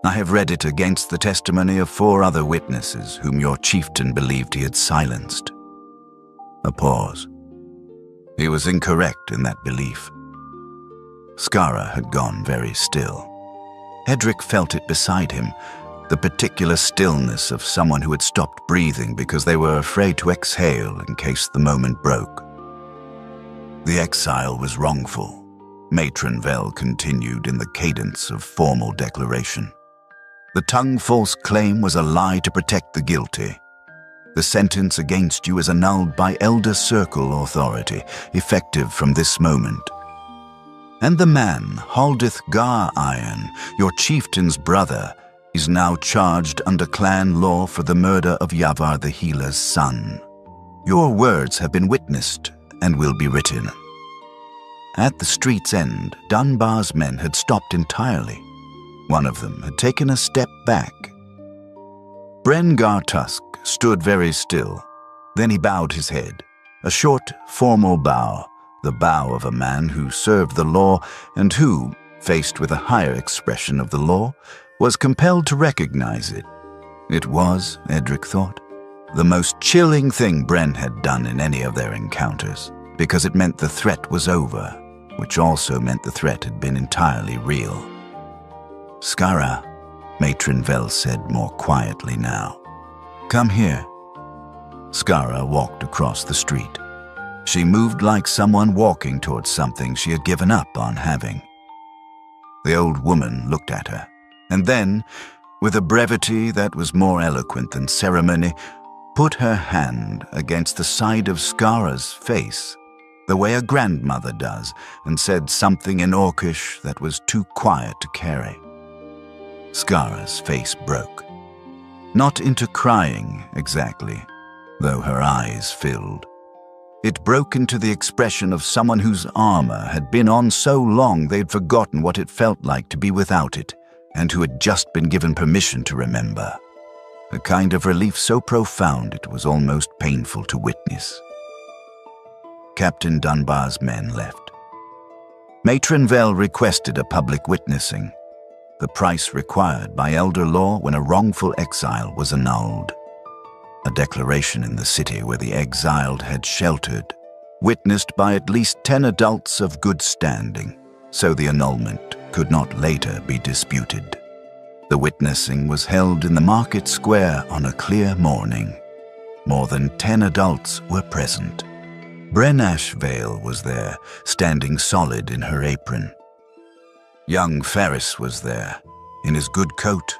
I have read it against the testimony of 4 other witnesses whom your chieftain believed he had silenced." A pause. He was incorrect in that belief. Skara had gone very still. Edric felt it beside him, the particular stillness of someone who had stopped breathing because they were afraid to exhale in case the moment broke. "The exile was wrongful," Matron Vel continued in the cadence of formal declaration. "The tongue-false claim was a lie to protect the guilty. The sentence against you is annulled by Elder Circle authority, effective from this moment. And the man, Haldith Gar-Iron, your chieftain's brother, is now charged under clan law for the murder of Yavar the Healer's son. Your words have been witnessed and will be written." At the street's end, Dunbar's men had stopped entirely. One of them had taken a step back. Bren Gar-Tusk stood very still. Then he bowed his head, a short, formal bow, the bow of a man who served the law and who, faced with a higher expression of the law, was compelled to recognize it. It was, Edric thought, the most chilling thing Bren had done in any of their encounters, because it meant the threat was over, which also meant the threat had been entirely real. "Skara," Matron Vel said more quietly now. "Come here." Skara walked across the street. She moved like someone walking towards something she had given up on having. The old woman looked at her, and then, with a brevity that was more eloquent than ceremony, put her hand against the side of Skara's face, the way a grandmother does, and said something in Orcish that was too quiet to carry. Skara's face broke. Not into crying, exactly, though her eyes filled. It broke into the expression of someone whose armor had been on so long they'd forgotten what it felt like to be without it, and who had just been given permission to remember. A kind of relief so profound it was almost painful to witness. Captain Dunbar's men left. Matron Vel requested a public witnessing, the price required by elder law when a wrongful exile was annulled. A declaration in the city where the exiled had sheltered, witnessed by at least 10 adults of good standing, so the annulment could not later be disputed. The witnessing was held in the market square on a clear morning. More than 10 adults were present. Bren Ashvale was there, standing solid in her apron. Young Ferris was there, in his good coat.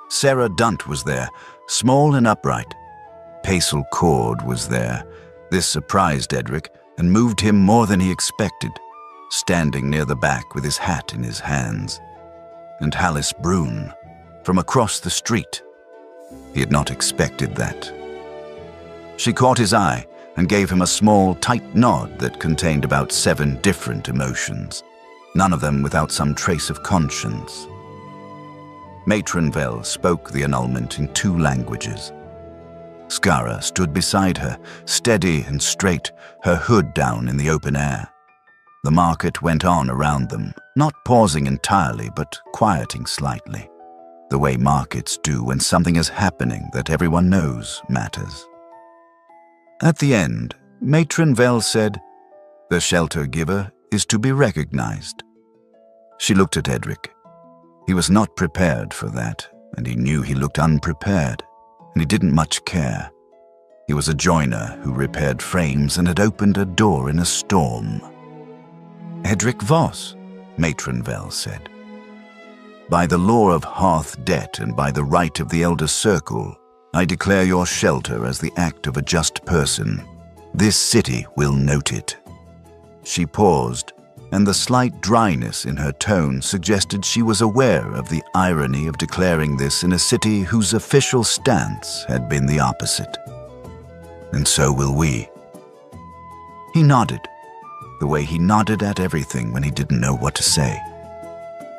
Sarah Dunt was there, small and upright. Pacel Cord was there. This surprised Edric and moved him more than he expected, standing near the back with his hat in his hands. And Hallis Brune, from across the street. He had not expected that. She caught his eye and gave him a small, tight nod that contained about 7 different emotions, none of them without some trace of conscience. Matron Vel spoke the annulment in 2 languages. Skara stood beside her, steady and straight, her hood down in the open air. The market went on around them, not pausing entirely, but quieting slightly, the way markets do when something is happening that everyone knows matters. At the end, Matron Vel said, "The shelter giver is to be recognized." She looked at Edric. He was not prepared for that, and he knew he looked unprepared, and he didn't much care. He was a joiner who repaired frames and had opened a door in a storm. "Edric Voss," Matron Vel said. "By the law of hearth debt and by the right of the Elder Circle, I declare your shelter as the act of a just person. This city will note it." She paused, and the slight dryness in her tone suggested she was aware of the irony of declaring this in a city whose official stance had been the opposite. "And so will we." He nodded, the way he nodded at everything when he didn't know what to say.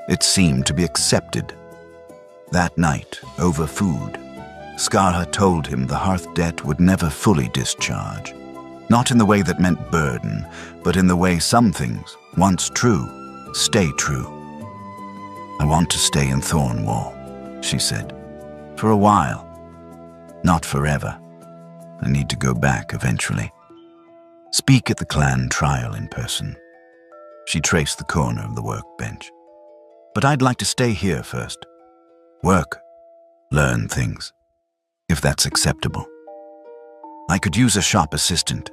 It seemed to be accepted. That night, over food, Skarha told him the hearth debt would never fully discharge. Not in the way that meant burden, but in the way some things, once true, stay true. "I want to stay in Thornwall," she said. "For a while. Not forever. I need to go back eventually. Speak at the clan trial in person." She traced the corner of the workbench. "But I'd like to stay here first. Work. Learn things. If that's acceptable." "I could use a shop assistant,"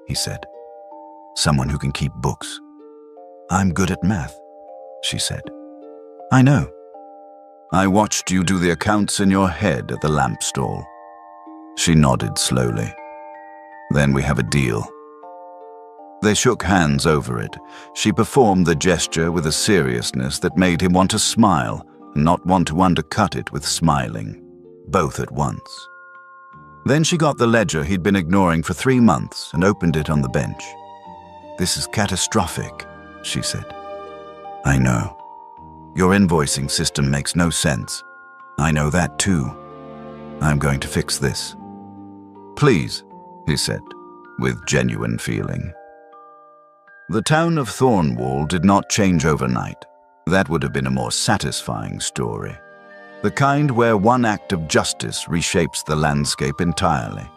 he said. "Someone who can keep books." "I'm good at math," she said. "I know." "I watched you do the accounts in your head at the lamp stall." She nodded slowly. "Then we have a deal." They shook hands over it. She performed the gesture with a seriousness that made him want to smile and not want to undercut it with smiling, both at once. Then she got the ledger he'd been ignoring for 3 months and opened it on the bench. "This is catastrophic," she said. "I know. Your invoicing system makes no sense. I know that too. I'm going to fix this." "Please," he said, with genuine feeling. The town of Thornwall did not change overnight. That would have been a more satisfying story. The kind where one act of justice reshapes the landscape entirely.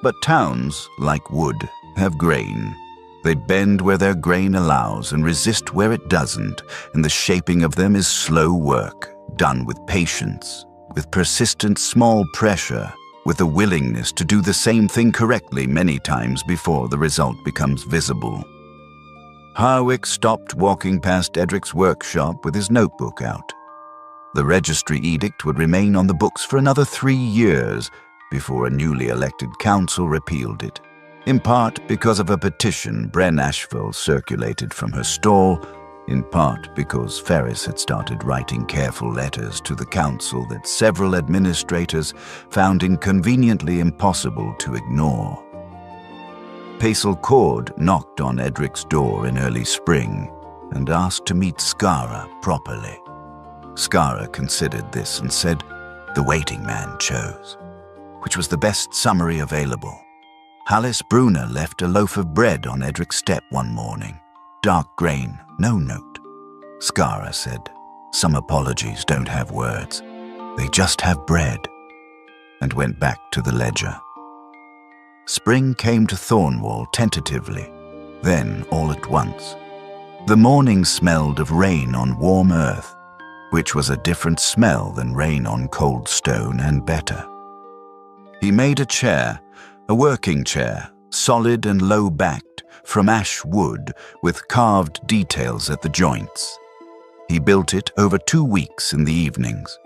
But towns, like wood, have grain. They bend where their grain allows and resist where it doesn't, and the shaping of them is slow work, done with patience, with persistent small pressure, with a willingness to do the same thing correctly many times before the result becomes visible. Harwick stopped walking past Edric's workshop with his notebook out. The registry edict would remain on the books for another 3 years before a newly elected council repealed it, in part because of a petition Bren Asheville circulated from her stall, in part because Ferris had started writing careful letters to the council that several administrators found inconveniently impossible to ignore. Pacel Cord knocked on Edric's door in early spring and asked to meet Skarha properly. Skarha considered this and said the waiting man chose, which was the best summary available. Hallis Brunner left a loaf of bread on Edric's step one morning. Dark grain, no note. Skarha said, "Some apologies don't have words. They just have bread," and went back to the ledger. Spring came to Thornwall tentatively, then all at once. The morning smelled of rain on warm earth, which was a different smell than rain on cold stone and better. He made a chair, a working chair, solid and low-backed, from ash wood with carved details at the joints. He built it over 2 weeks in the evenings.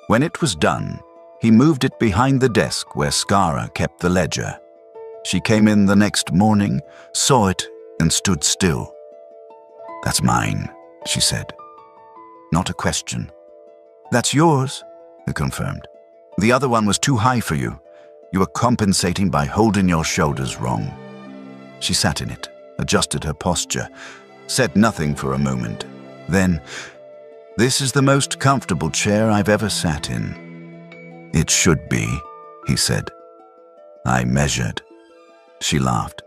When it was done, he moved it behind the desk where Skarha kept the ledger. She came in the next morning, saw it, and stood still. "That's mine," she said. Not a question. "That's yours," he confirmed. "The other one was too high for you. You were compensating by holding your shoulders wrong." She sat in it, adjusted her posture, said nothing for a moment. Then, "This is the most comfortable chair I've ever sat in." "It should be," he said. "I measured." She laughed,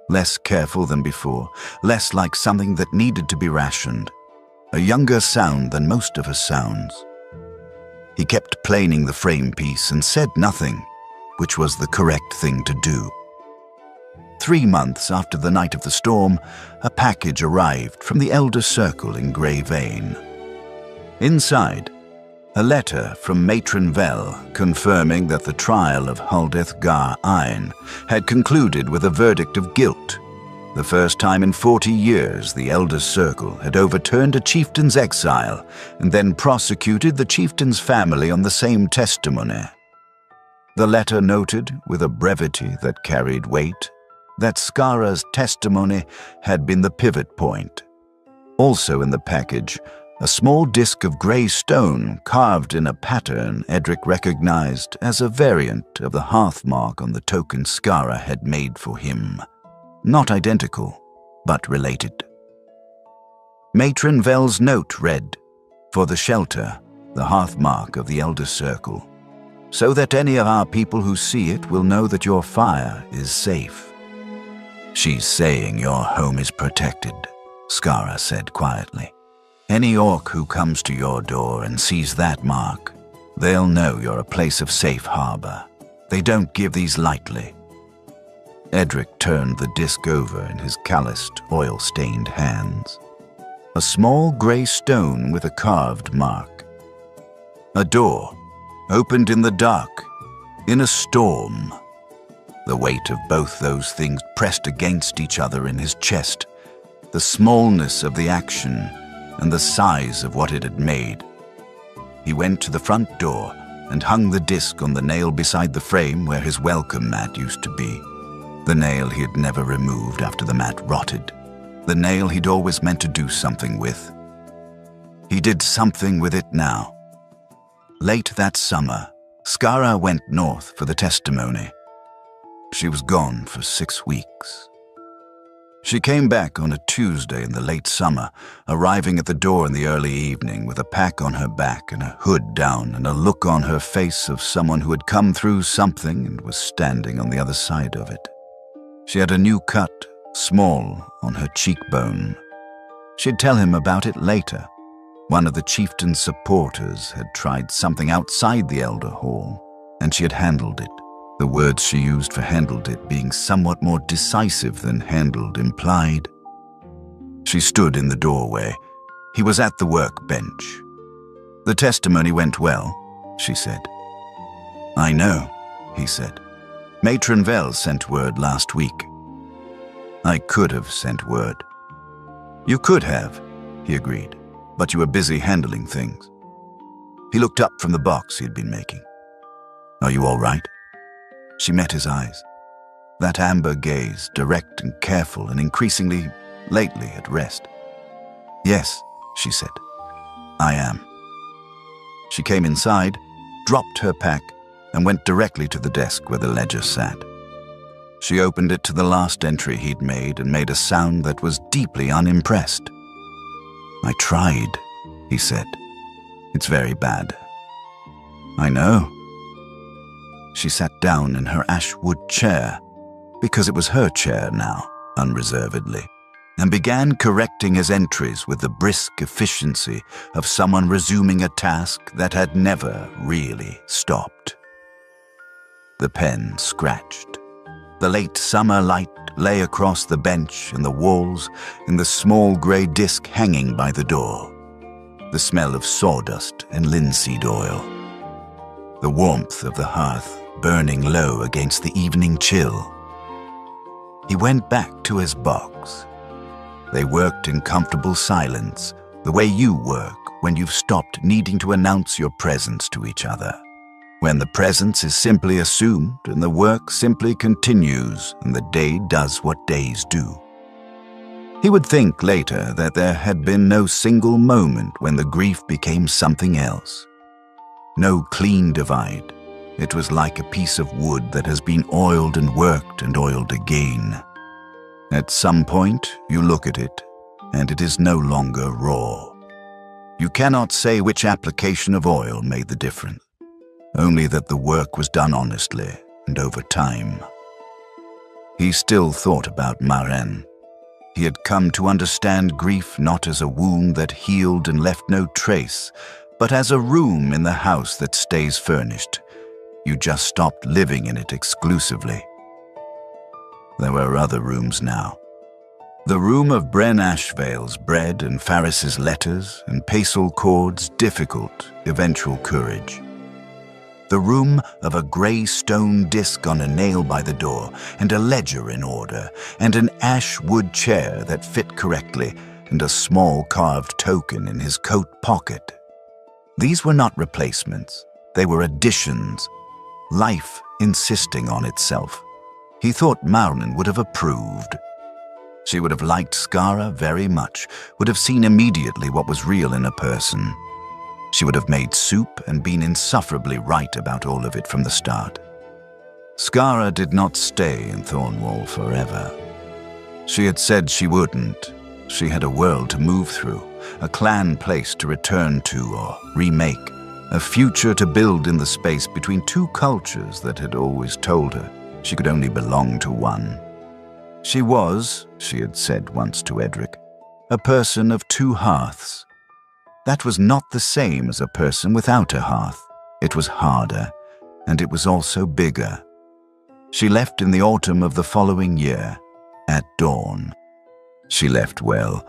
less careful than before, less like something that needed to be rationed. A younger sound than most of her sounds. He kept planing the frame piece and said nothing, which was the correct thing to do. 3 months after the night of the storm, a package arrived from the Elder Circle in Grey Vane. Inside, a letter from Matron Vell confirming that the trial of Huldeth Gar Ein had concluded with a verdict of guilt. The first time in 40 years the Elder Circle had overturned a chieftain's exile and then prosecuted the chieftain's family on the same testimony. The letter noted, with a brevity that carried weight, that Skara's testimony had been the pivot point. Also in the package, a small disc of grey stone carved in a pattern Edric recognized as a variant of the hearthmark on the token Skara had made for him. Not identical, but related. Matron Vel's note read, "For the shelter, the hearthmark of the Elder Circle, so that any of our people who see it will know that your fire is safe." "She's saying your home is protected," Skara said quietly. "Any orc who comes to your door and sees that mark, they'll know you're a place of safe harbor. They don't give these lightly." Edric turned the disc over in his calloused, oil-stained hands. A small grey stone with a carved mark. A door, opened in the dark, in a storm. The weight of both those things pressed against each other in his chest, the smallness of the action and the size of what it had made. He went to the front door and hung the disc on the nail beside the frame where his welcome mat used to be. The nail he had never removed after the mat rotted. The nail he'd always meant to do something with. He did something with it now. Late that summer, Skara went north for the testimony. She was gone for 6 weeks. She came back on a Tuesday in the late summer, arriving at the door in the early evening with a pack on her back and a hood down and a look on her face of someone who had come through something and was standing on the other side of it. She had a new cut, small, on her cheekbone. She'd tell him about it later. One of the chieftain's supporters had tried something outside the Elder Hall, and she had handled it. The words she used for handled it being somewhat more decisive than handled implied. She stood in the doorway. He was at the workbench. "The testimony went well," she said. "I know," he said. "Matron Vel sent word last week." "I could have sent word." "You could have," he agreed, "but you were busy handling things." He looked up from the box he had been making. "Are you all right?" She met his eyes. That amber gaze, direct and careful and increasingly, lately, at rest. "Yes," she said. "I am." She came inside, dropped her pack, and went directly to the desk where the ledger sat. She opened it to the last entry he'd made and made a sound that was deeply unimpressed. "I tried," he said. "It's very bad." "I know." She sat down in her ash wood chair, because it was her chair now, unreservedly, and began correcting his entries with the brisk efficiency of someone resuming a task that had never really stopped. The pen scratched. The late summer light lay across the bench and the walls in the small grey disc hanging by the door. The smell of sawdust and linseed oil. The warmth of the hearth burning low against the evening chill. He went back to his box. They worked in comfortable silence, the way you work when you've stopped needing to announce your presence to each other. When the presence is simply assumed and the work simply continues and the day does what days do. He would think later that there had been no single moment when the grief became something else. No clean divide. It was like a piece of wood that has been oiled and worked and oiled again. At some point, you look at it, and it is no longer raw. You cannot say which application of oil made the difference. Only that the work was done honestly and over time. He still thought about Maren. He had come to understand grief not as a wound that healed and left no trace, but as a room in the house that stays furnished. You just stopped living in it exclusively. There were other rooms now. The room of Bren Ashvale's bread and Faris's letters and Paisel Cord's difficult, eventual courage. The room of a grey stone disc on a nail by the door, and a ledger in order, and an ash wood chair that fit correctly, and a small carved token in his coat pocket. These were not replacements, they were additions, life insisting on itself. He thought Marlin would have approved. She would have liked Skara very much, would have seen immediately what was real in a person. She would have made soup and been insufferably right about all of it from the start. Skara did not stay in Thornwall forever. She had said she wouldn't. She had a world to move through, a clan place to return to or remake, a future to build in the space between two cultures that had always told her she could only belong to one. She was, she had said once to Edric, a person of two hearths. That was not the same as a person without a hearth. It was harder, and it was also bigger. She left in the autumn of the following year, at dawn. She left well,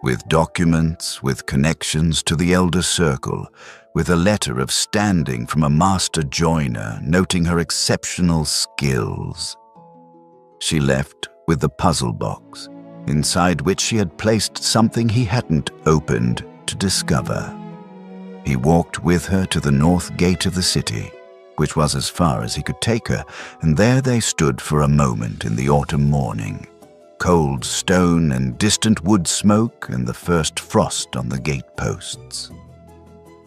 with documents, with connections to the Elder Circle, with a letter of standing from a master joiner noting her exceptional skills. She left with the puzzle box, inside which she had placed something he hadn't opened to discover. He walked with her to the north gate of the city, which was as far as he could take her, and there they stood for a moment in the autumn morning. Cold stone and distant wood smoke and the first frost on the gate posts.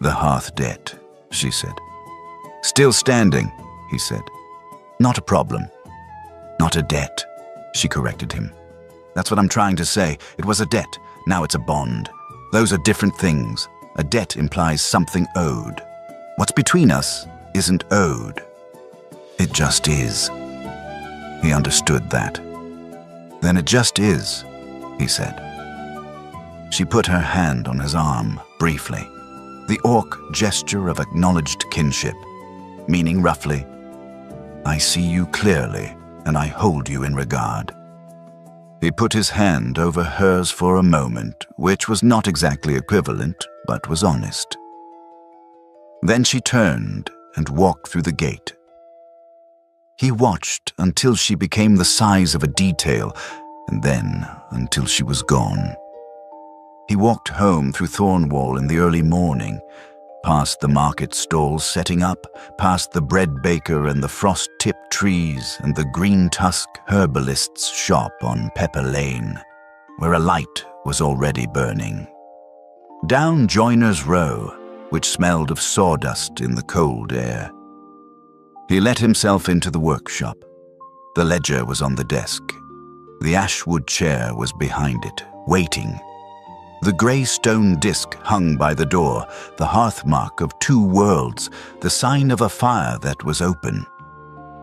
"The hearth debt," she said. "Still standing," he said. "Not a problem." "Not a debt," she corrected him. "That's what I'm trying to say. It was a debt. Now it's a bond. Those are different things. A debt implies something owed. What's between us isn't owed. It just is." He understood that. "Then it just is," he said. She put her hand on his arm, briefly, the orc gesture of acknowledged kinship, meaning roughly, "I see you clearly, and I hold you in regard." He put his hand over hers for a moment, which was not exactly equivalent, but was honest. Then she turned and walked through the gate. He watched until she became the size of a detail, and then until she was gone. He walked home through Thornwall in the early morning, past the market stalls setting up, past the bread baker and the frost-tipped trees and the green-tusk herbalist's shop on Pepper Lane, where a light was already burning. Down Joiner's Row, which smelled of sawdust in the cold air. He let himself into the workshop. The ledger was on the desk. The ashwood chair was behind it, waiting. The grey stone disc hung by the door, the hearthmark of two worlds, the sign of a fire that was open.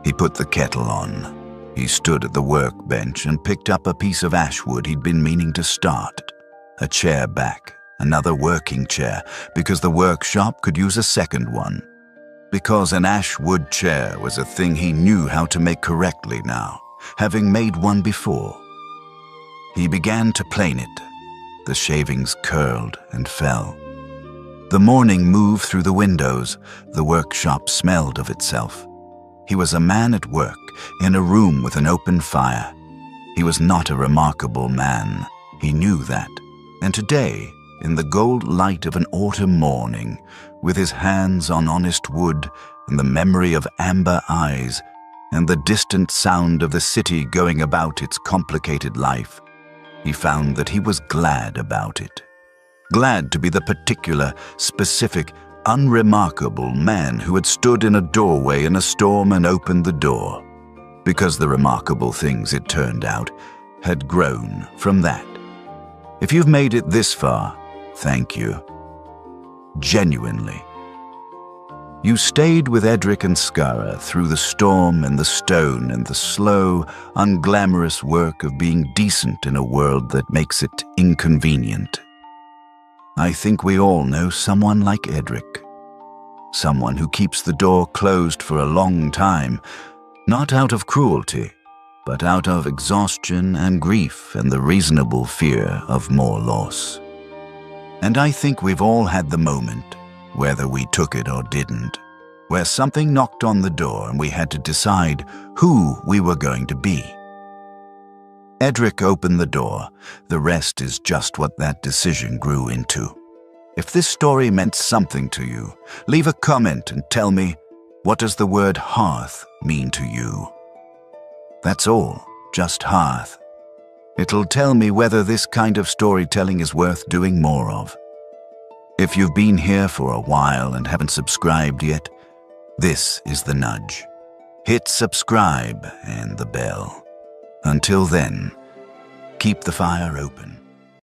He put the kettle on. He stood at the workbench and picked up a piece of ashwood he'd been meaning to start. A chair back, another working chair, because the workshop could use a second one. Because an ashwood chair was a thing he knew how to make correctly now, having made one before. He began to plane it. The shavings curled and fell. The morning moved through the windows. The workshop smelled of itself. He was a man at work, in a room with an open fire. He was not a remarkable man. He knew that. And today, in the gold light of an autumn morning, with his hands on honest wood and the memory of amber eyes and the distant sound of the city going about its complicated life, he found that he was glad about it. Glad to be the particular, specific, unremarkable man who had stood in a doorway in a storm and opened the door, because the remarkable things, it turned out, had grown from that. If you've made it this far, thank you. Genuinely. You stayed with Edric and Skara through the storm and the stone and the slow, unglamorous work of being decent in a world that makes it inconvenient. I think we all know someone like Edric. Someone who keeps the door closed for a long time, not out of cruelty, but out of exhaustion and grief and the reasonable fear of more loss. And I think we've all had the moment, whether we took it or didn't, where something knocked on the door and we had to decide who we were going to be. Edric opened the door. The rest is just what that decision grew into. If this story meant something to you, leave a comment and tell me, What does the word hearth mean to you? That's all, just hearth. It'll tell me whether this kind of storytelling is worth doing more of. If you've been here for a while and haven't subscribed yet, this is the nudge. Hit subscribe and the bell. Until then, keep the fire open.